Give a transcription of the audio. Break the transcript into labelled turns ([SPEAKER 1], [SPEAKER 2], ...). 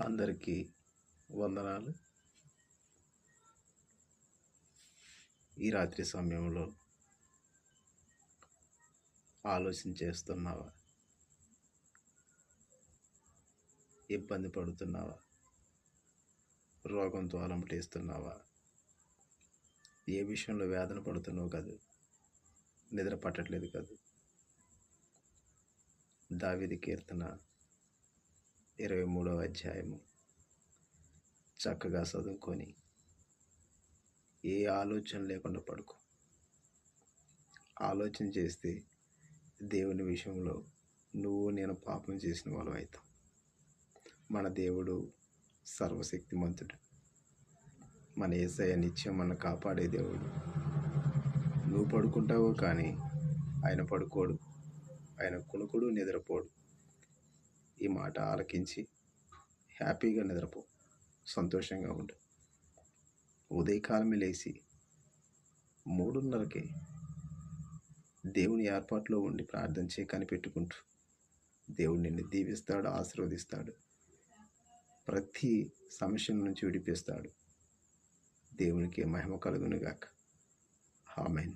[SPEAKER 1] అందరికీ వందనాలు. ఈ రాత్రి సమయంలో ఆలోచన చేస్తున్నావా? ఇబ్బంది పడుతున్నావా? రోగంతో అలమటిస్తున్నావా? ఏ విషయంలో వేదన పడుతున్నావు కాదు, నిద్ర పట్టట్లేదు కాదు. దావీదు కీర్తన 23వ అధ్యాయము చక్కగా చదువుకొని ఏ ఆలోచన లేకుండా పడుకో. ఆలోచన చేస్తే దేవుని విషయంలో నువ్వు నేను పాపం చేసిన వాళ్ళం అవుతాం. మన దేవుడు సర్వశక్తిమంతుడు. మన యేసయ్య నిత్యం మన కాపాడే దేవుడు. నువ్వు పడుకుంటావు కానీ ఆయన పడుకోడు, ఆయన కునుకుడు నిద్రపోడు. ఈ మాట ఆలకించి హ్యాపీగా నిద్రపో, సంతోషంగా ఉండు. ఉదయకాలమే లేచి 3:30కే దేవుని ఏర్పాట్లో ఉండి ప్రార్థన చేయి, కనిపెట్టుకుంటూ. దేవుడు నిన్ను దీవిస్తాడు, ఆశీర్వదిస్తాడు, ప్రతి సమస్య నుంచి విడిపిస్తాడు. దేవునికి మహిమ కలుగునుగాక. ఆమేన్.